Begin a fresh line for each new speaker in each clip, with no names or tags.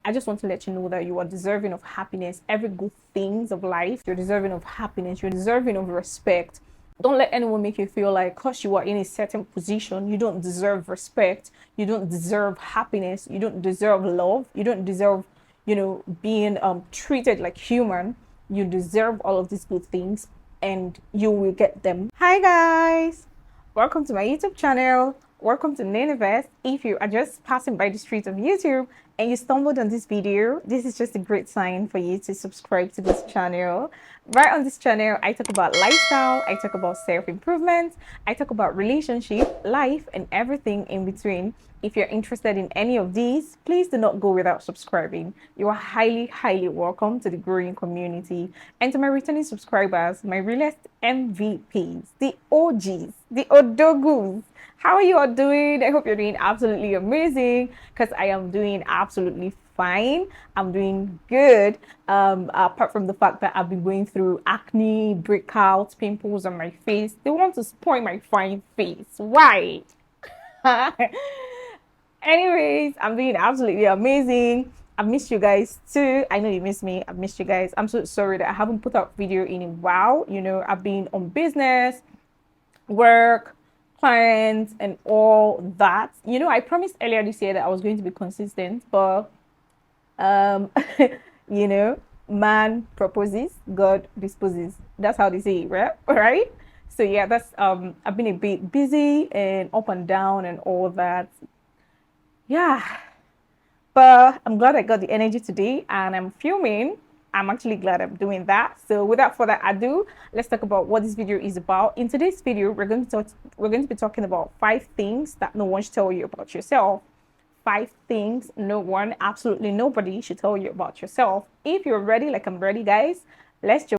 I just want to let you know that you are deserving of happiness, every good things of life. You're deserving of happiness. You're deserving of respect. Don't let anyone make you feel like because you are in a certain position, you don't deserve respect. You don't deserve happiness. You don't deserve love. You don't deserve, being treated like human. You deserve all of these good things and you will get them. Hi guys, welcome to my YouTube channel. Welcome to NENEVERSE. If you are just passing by the streets of YouTube and you stumbled on this video, this is just a great sign for you to subscribe to this channel. Right on this channel, I talk about lifestyle, I talk about self-improvement, I talk about relationship, life, and everything in between. If you're interested in any of these, please do not go without subscribing. You are highly welcome to the growing community. And to my returning subscribers, my realest MVPs, the OGs, the Odogus, how are you all doing? I hope you're doing absolutely amazing because I am doing absolutely fine. I'm doing good. Apart from the fact that I've been going through acne, breakouts, pimples on my face. They want to spoil my fine face. Why? Anyways, I'm doing absolutely amazing. I've missed you guys too. I know you miss me. I've missed you guys. I'm so sorry that I haven't put out video in a while. I've been on business, work, clients, and all that. I promised earlier this year that I was going to be consistent, but um, you know, man proposes, God disposes. That's how they say it, right? All right. So yeah, that's I've been a bit busy and up and down and all that. Yeah, but I'm glad I got the energy today and I'm filming. I'm actually glad I'm doing that. So without further ado, let's talk about what this video is about. In today's video, we're going to be talking about 5 things that no one should tell you about yourself. 5 things absolutely nobody should tell you about yourself. If you're ready, like I'm ready, guys, let's jump.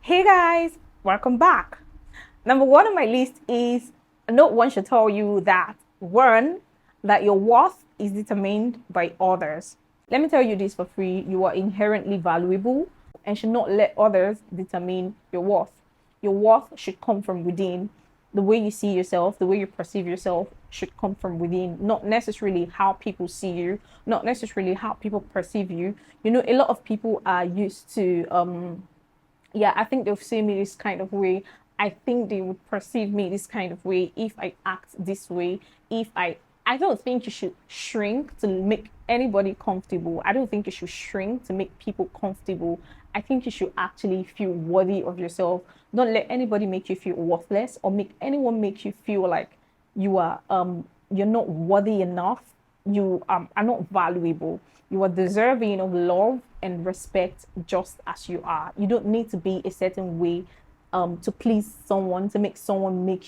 Hey guys, welcome back. Number one on my list is no one should tell you that that your worth is determined by others. Let me tell you this for free. You are inherently valuable and should not let others determine your worth. Your worth should come from within. The way you see yourself, the way you perceive yourself should come from within, not necessarily how people see you, not necessarily how people perceive you. A lot of people are used to yeah, I think they'll see me this kind of way. I think they would perceive me this kind of way if I act this way. If I don't think you should shrink to make anybody comfortable. I don't think you should shrink to make people comfortable. I think you should actually feel worthy of yourself. Don't let anybody make you feel worthless or make anyone make you feel like you're not worthy enough. You are not valuable. You are deserving of love and respect just as you are. You don't need to be a certain way to please someone, to make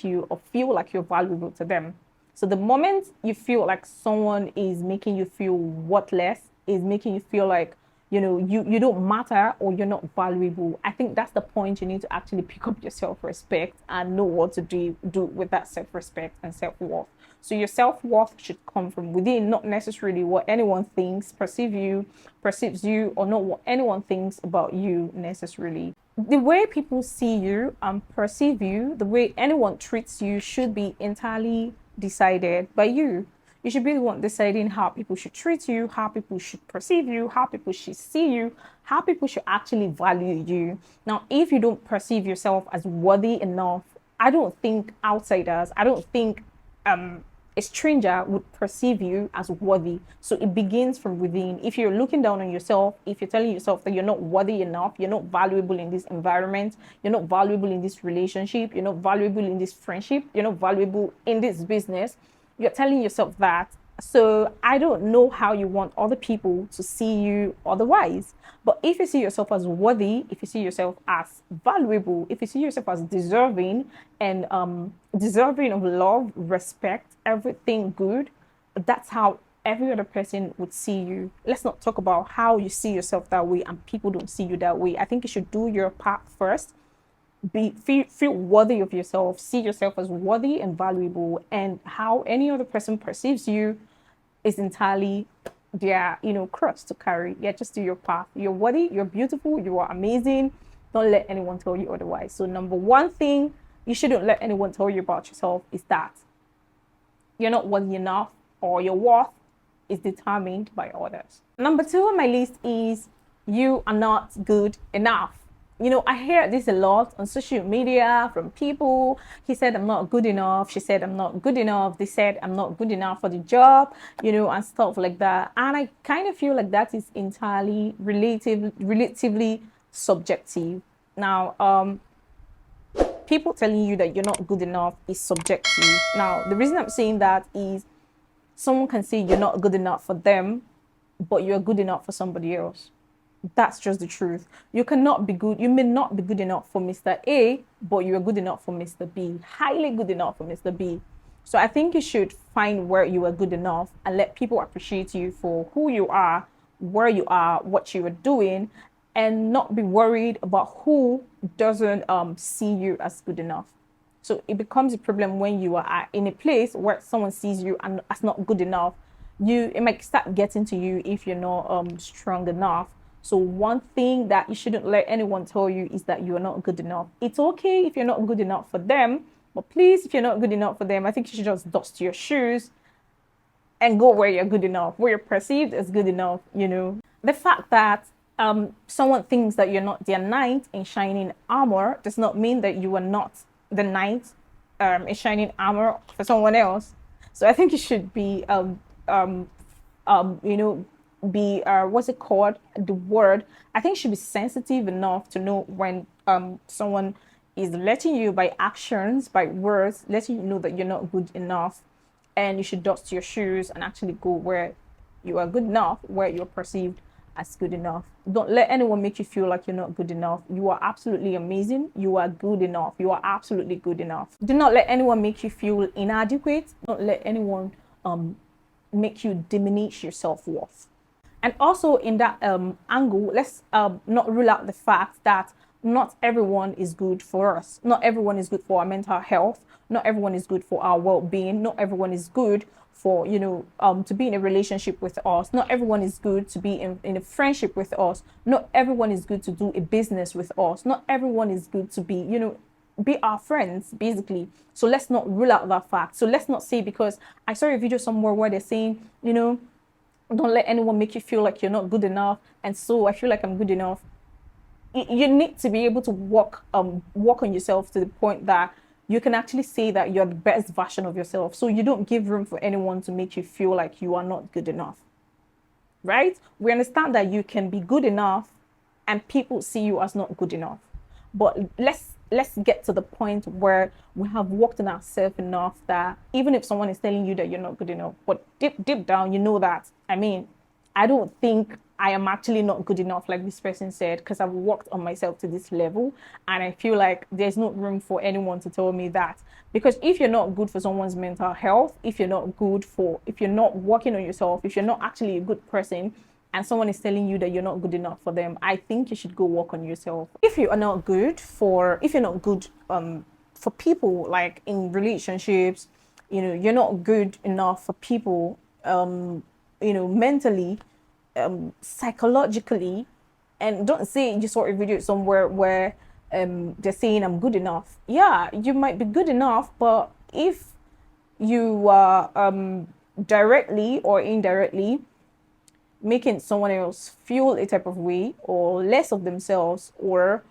you or feel like you're valuable to them. So the moment you feel like someone is making you feel worthless, is making you feel like you don't matter or you're not valuable, I think that's the point you need to actually pick up your self-respect and know what to do with that self-respect and self-worth. So your self-worth should come from within, not necessarily what anyone thinks, perceives you, or not what anyone thinks about you necessarily. The way people see you and perceive you, the way anyone treats you should be entirely decided by you. You should be the one deciding how people should treat you, how people should perceive you, how people should see you, how people should actually value you. Now, if you don't perceive yourself as worthy enough, I don't think outsiders, I don't think a stranger would perceive you as worthy. So it begins from within. If you're looking down on yourself, if you're telling yourself that you're not worthy enough, you're not valuable in this environment, you're not valuable in this relationship, you're not valuable in this friendship, you're not valuable in this business, you're telling yourself that. So I don't know how you want other people to see you otherwise. But if you see yourself as worthy, if you see yourself as valuable, if you see yourself as deserving and deserving of love, respect, everything good, that's how every other person would see you. Let's not talk about how you see yourself that way and people don't see you that way. I think you should do your part first. Feel worthy of yourself, see yourself as worthy and valuable, and how any other person perceives you is entirely their, cross to carry. Yeah, just do your path. You're worthy, you're beautiful, you are amazing. Don't let anyone tell you otherwise. So number one thing you shouldn't let anyone tell you about yourself is that you're not worthy enough, or your worth is determined by others. Number two on my list is you are not good enough. I hear this a lot on social media from people. He said, I'm not good enough. She said, I'm not good enough. They said, I'm not good enough for the job, and stuff like that. And I kind of feel like that is entirely relatively subjective. Now, people telling you that you're not good enough is subjective. Now, the reason I'm saying that is someone can say you're not good enough for them, but you're good enough for somebody else. That's just the truth. You cannot be good. You may not be good enough for Mr. A, but you're good enough for Mr. B. Highly good enough for Mr. B. So I think you should find where you are good enough and let people appreciate you for who you are, where you are, what you are doing, and not be worried about who doesn't see you as good enough. So it becomes a problem when you are in a place where someone sees you and as not good enough. It might start getting to you if you're not strong enough. So one thing that you shouldn't let anyone tell you is that you are not good enough. It's okay if you're not good enough for them, but please, if you're not good enough for them, I think you should just dust your shoes and go where you're good enough, where you're perceived as good enough. The fact that someone thinks that you're not their knight in shining armor does not mean that you are not the knight in shining armor for someone else. So I think you should be be what's it called, the word, I think you should be sensitive enough to know when someone is letting you, by actions, by words, letting you know that you're not good enough, and you should dust your shoes and actually go where you are good enough, where you're perceived as good enough. Don't let anyone make you feel like you're not good enough. You are absolutely amazing. You are good enough. You are absolutely good enough. Do not let anyone make you feel inadequate. Don't let anyone make you diminish your self-worth. And also in that angle, let's not rule out the fact that not everyone is good for us. Not everyone is good for our mental health. Not everyone is good for our well-being. Not everyone is good for, to be in a relationship with us. Not everyone is good to be in a friendship with us. Not everyone is good to do a business with us. Not everyone is good to be, be our friends, basically. So let's not rule out that fact. So let's not say, because I saw a video somewhere where they're saying, don't let anyone make you feel like you're not good enough, and so I feel like I'm good enough. You need to be able to work on yourself to the point that you can actually say that you're the best version of yourself. So you don't give room for anyone to make you feel like you are not good enough. Right? We understand that you can be good enough and people see you as not good enough. But let's get to the point where we have worked on ourselves enough that even if someone is telling you that you're not good enough, but deep down, you know that, I don't think I am actually not good enough, like this person said, because I've worked on myself to this level. And I feel like there's no room for anyone to tell me that. Because if you're not good for someone's mental health, if you're not working on yourself, if you're not actually a good person, and someone is telling you that you're not good enough for them, I think you should go work on yourself. If you're not good for people, like in relationships, you're not good enough for people, mentally, psychologically, and don't say you saw a video somewhere where they're saying I'm good enough. Yeah, you might be good enough, but if you are directly or indirectly making someone else feel a type of way or less of themselves, or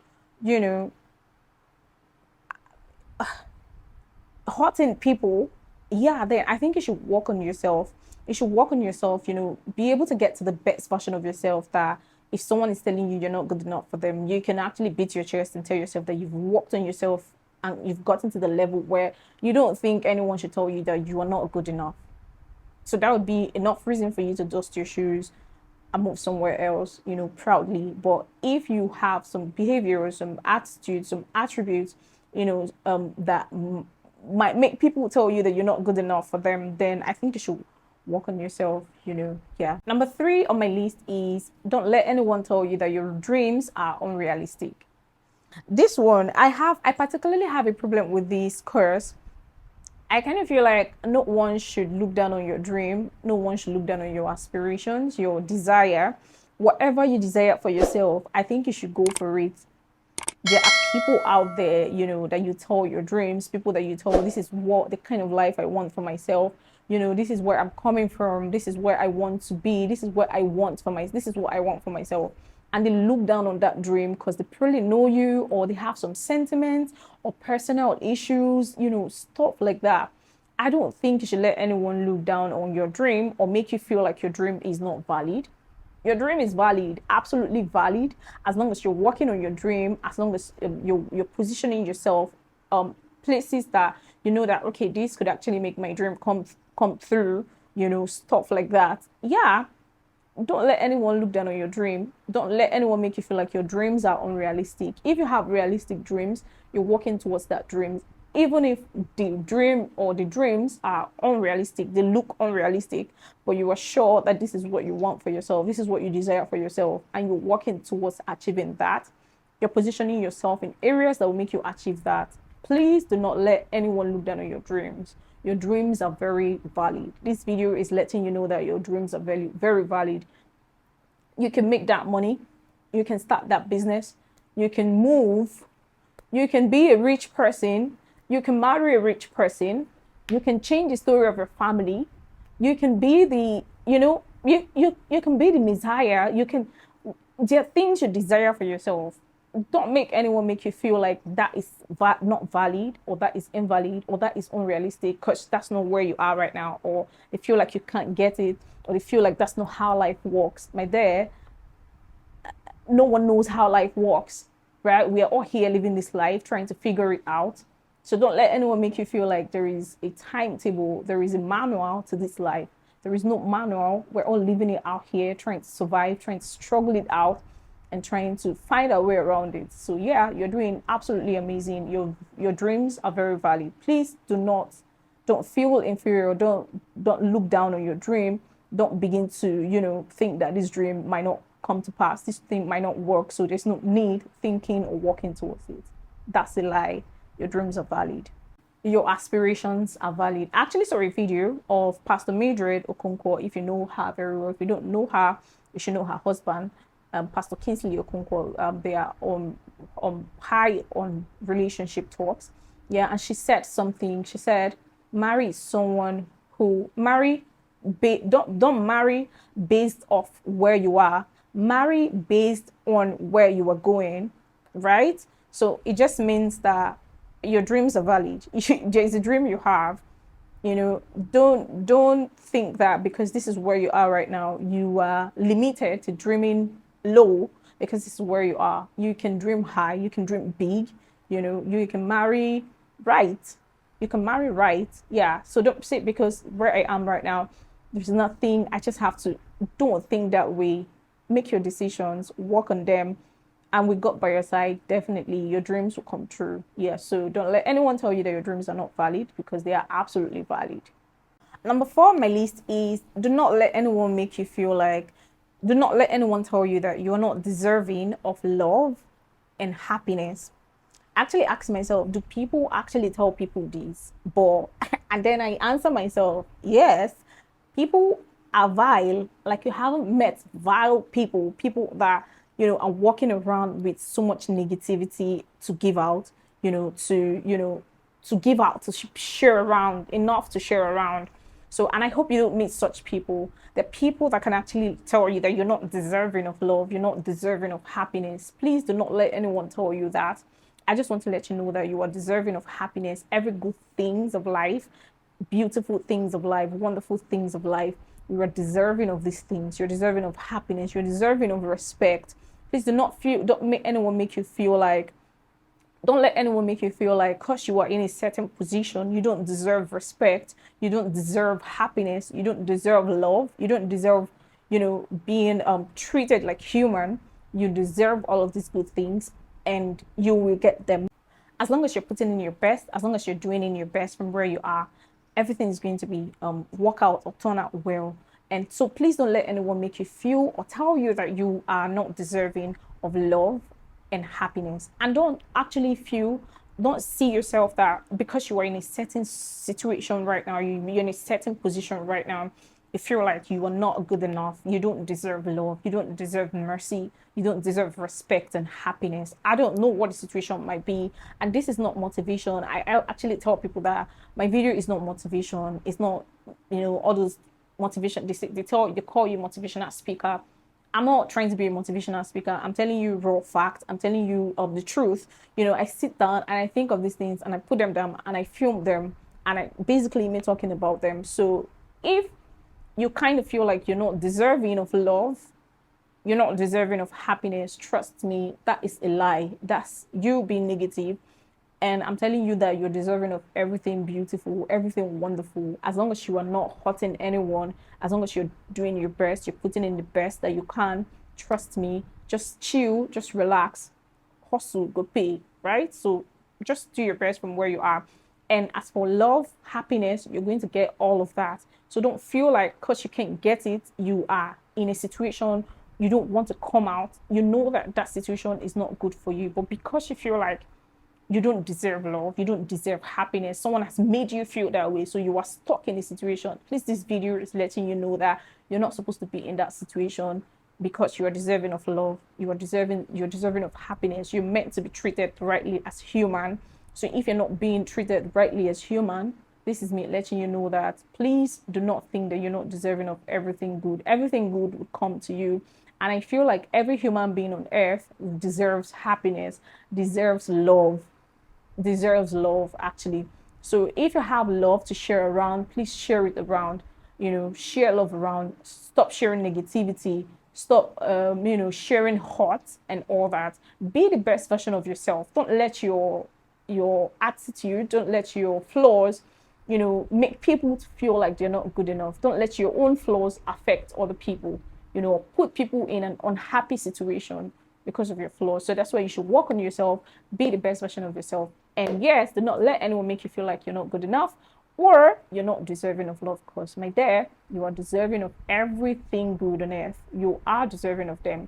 hurting people, yeah, then I think you should work on yourself. You should work on yourself, be able to get to the best version of yourself, that if someone is telling you you're not good enough for them, you can actually beat your chest and tell yourself that you've worked on yourself and you've gotten to the level where you don't think anyone should tell you that you are not good enough. So that would be enough reason for you to dust your shoes and move somewhere else, proudly. But if you have some behavior, some attitude, some attributes, that might make people tell you that you're not good enough for them, then I think you should work on yourself, yeah. Number 3 on my list is don't let anyone tell you that your dreams are unrealistic. This one, I particularly have a problem with this curse I kind of feel like no one should look down on your dream. No one should look down on your aspirations, your desire. Whatever you desire for yourself, I think you should go for it. There are people out there, that you tell your dreams, people that you tell, this is what the kind of life I want for myself. This is where I'm coming from. This is where I want to be. This is what I want for myself. And they look down on that dream because they probably know you, or they have some sentiments or personal issues, stuff like that. I don't think you should let anyone look down on your dream or make you feel like your dream is not valid. Your dream is valid, absolutely valid, as long as you're working on your dream, as long as you're positioning yourself places that you know that, okay, this could actually make my dream come through, stuff like that. Yeah, don't let anyone look down on your dream. Don't let anyone make you feel like your dreams are unrealistic. If you have realistic dreams, you're working towards that dream. Even if the dream or the dreams are unrealistic, they look unrealistic, but you are sure that this is what you want for yourself, this is what you desire for yourself, and you're working towards achieving that, you're positioning yourself in areas that will make you achieve that. Please do not let anyone look down on your dreams. Your dreams are very valid. This video is letting you know that your dreams are very, very valid. You can make that money. You can start that business. You can move. You can be a rich person. You can marry a rich person. You can change the story of your family. You can be the, you can be the Messiah. There are things you desire for yourself. Don't make anyone make you feel like that is not valid, or that is invalid, or that is unrealistic, because that's not where you are right now, or they feel like you can't get it, or they feel like that's not how life works. My dear, no one knows how life works, right? We are all here living this life, trying to figure it out. So don't let anyone make you feel like there is a timetable, there is a manual to this life. There is no manual. We're all living it out here, trying to survive, trying to struggle it out, and trying to find a way around it. So yeah, you're doing absolutely amazing. Your dreams are very valid. Please don't feel inferior. Don't look down on your dream. Don't begin to think that this dream might not come to pass. This thing might not work. So there's no need thinking or working towards it. That's a lie. Your dreams are valid. Your aspirations are valid. I actually saw a video of Pastor Mildred Okonkwo. If you know her very well, if you don't know her, you should know her husband, Pastor Kingsley Okonkwo. They are high on relationship talks. Yeah, and she said something. She said, "Marry someone who don't marry based off where you are. Marry based on where you are going." Right? So it just means that your dreams are valid. There's a dream you have. Don't think that because this is where you are right now, you are limited to dreaming low because this is where you are. You can dream high, you can dream big, you can marry right. You can marry right. Yeah. So don't say because where I am right now, there's nothing, I just have to. Don't think that way. Make your decisions, work on them, and with God by your side, definitely your dreams will come true. Yeah. So don't let anyone tell you that your dreams are not valid, because they are absolutely valid. Number 4 on my list is do not let anyone make you feel like, do not let anyone tell you that you're not deserving of love and happiness. Actually ask myself, do people actually tell people this? But and then I answer myself, yes, people are vile. Like, you haven't met vile people that are walking around with so much negativity to give out, to give out, to share around, enough to share around. So, and I hope you don't meet such people. The people that can actually tell you that you're not deserving of love, you're not deserving of happiness. Please do not let anyone tell you that. I just want to let you know that you are deserving of happiness, every good things of life, beautiful things of life, wonderful things of life. You are deserving of these things. You're deserving of happiness. You're deserving of respect. Please don't make anyone make you feel like, don't let anyone make you feel like because you are in a certain position, you don't deserve respect, you don't deserve happiness, you don't deserve love, you don't deserve, being treated like human. You deserve all of these good things, and you will get them. As long as you're putting in your best, as long as you're doing in your best from where you are, everything is going to be work out or turn out well. And so please don't let anyone make you feel or tell you that you are not deserving of love and happiness. And don't actually feel Don't see yourself that because you are in a certain situation right now, you're in a certain position right now, you feel like you are not good enough, you don't deserve love, you don't deserve mercy, you don't deserve respect and happiness. I don't know what the situation might be, and this is not motivation. I actually tell people that my video is not motivation. It's not, all those motivation. They call you motivational speaker. I'm not trying to be a motivational speaker. I'm telling you raw facts. I'm telling you of the truth. I sit down and I think of these things and I put them down and I film them and I basically me talking about them. So if you kind of feel like you're not deserving of love, you're not deserving of happiness, trust me, that is a lie. That's you being negative. And I'm telling you that you're deserving of everything beautiful, everything wonderful, as long as you are not hurting anyone, as long as you're doing your best, you're putting in the best that you can. Trust me, just chill, just relax, hustle, go pay, right? So just do your best from where you are. And as for love, happiness, you're going to get all of that. So don't feel like because you can't get it, you are in a situation you don't want to come out. You know that that situation is not good for you. But because you feel like you don't deserve love, you don't deserve happiness, someone has made you feel that way, so you are stuck in a situation, please, this video is letting you know that you're not supposed to be in that situation because you are deserving of love, you're deserving of happiness, you're meant to be treated rightly as human. So if you're not being treated rightly as human, this is me letting you know that please do not think that you're not deserving of everything good. Everything good would come to you. And I feel like every human being on earth deserves happiness, deserves love actually. So if you have love to share around, please share it around. Share love around. Stop sharing negativity. Stop sharing hurt and all that. Be the best version of yourself. Don't let your attitude, don't let your flaws make people feel like they're not good enough. Don't let your own flaws affect other people, put people in an unhappy situation because of your flaws. So that's why you should work on yourself, be the best version of yourself. And yes, do not let anyone make you feel like you're not good enough or you're not deserving of love. Because, my dear, you are deserving of everything good on earth. You are deserving of them.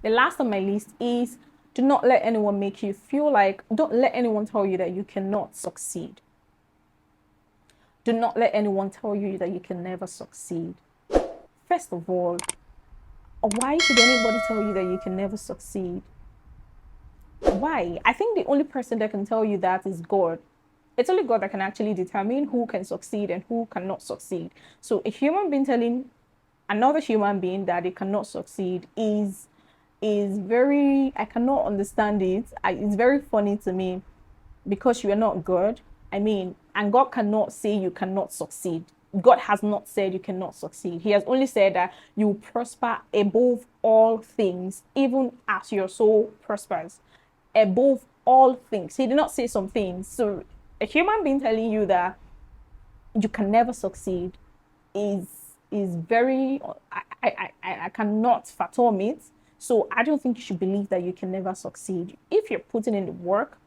The last on my list is do not let anyone make you feel like, don't let anyone tell you that you cannot succeed. Do not let anyone tell you that you can never succeed. First of all, why should anybody tell you that you can never succeed? Why? I think the only person that can tell you that is God. It's only God that can actually determine who can succeed and who cannot succeed. So a human being telling another human being that they cannot succeed is very, I cannot understand it. It's very funny to me because you are not God. And God cannot say you cannot succeed. God has not said you cannot succeed. He has only said that you will prosper above all things, even as your soul prospers. Above all things. He did not say some things. So a human being telling you that you can never succeed is very, I cannot fathom it. So I don't think you should believe that you can never succeed. If you're putting in the work,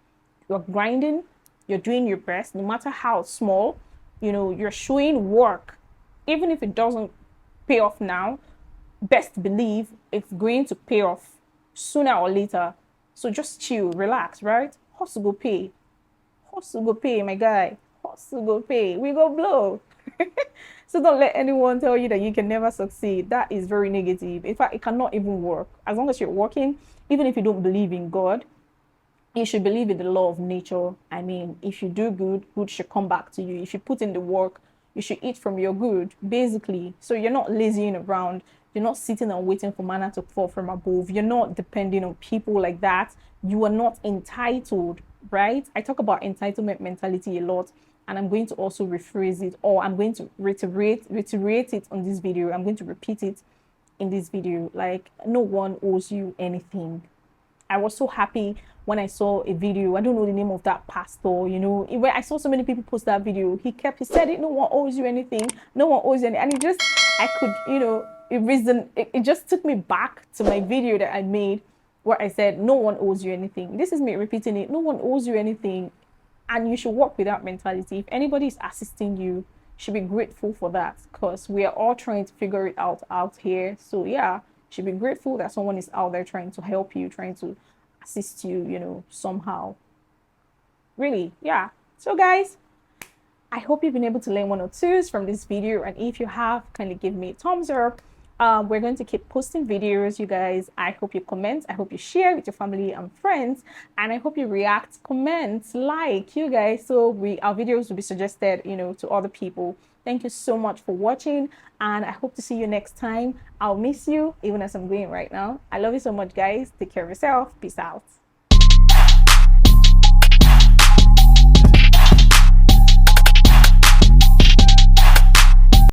you're grinding, you're doing your best, no matter how small, you're showing work, even if it doesn't pay off now, best believe it's going to pay off sooner or later. So just chill, relax, right? Hustle go pay. Hustle go pay, my guy. Hustle go pay. We go blow. So don't let anyone tell you that you can never succeed. That is very negative. In fact, it cannot even work. As long as you're working, even if you don't believe in God, you should believe in the law of nature. If you do good, good should come back to you. If you put in the work, you should eat from your good, basically. So you're not lazying around. You're not sitting and waiting for manna to fall from above. You're not depending on people like that. You are not entitled, right? I talk about entitlement mentality a lot, and I'm going to also rephrase it, or I'm going to reiterate it on this video. I'm going to repeat it in this video. Like, no one owes you anything. I was so happy when I saw a video. I don't know the name of that pastor, when I saw so many people post that video, he said it, no one owes you anything, no one owes you anything. And I could, it just took me back to my video that I made where I said, no one owes you anything. This is me repeating it. No one owes you anything. And you should work with that mentality. If anybody is assisting you, you should be grateful for that, because we are all trying to figure it out here. So yeah, should be grateful that someone is out there trying to help you, trying to assist you, somehow. really. Yeah. So guys, I hope you've been able to learn one or twos from this video, and if you have, kindly give me a thumbs up. We're going to keep posting videos, you guys. I hope you comment, I hope you share with your family and friends, and I hope you react, comment, like, you guys, so our videos will be suggested, to other people. Thank you so much for watching, and I hope to see you next time. I'll miss you even as I'm going right now. I love you so much, guys. Take care of yourself. Peace out.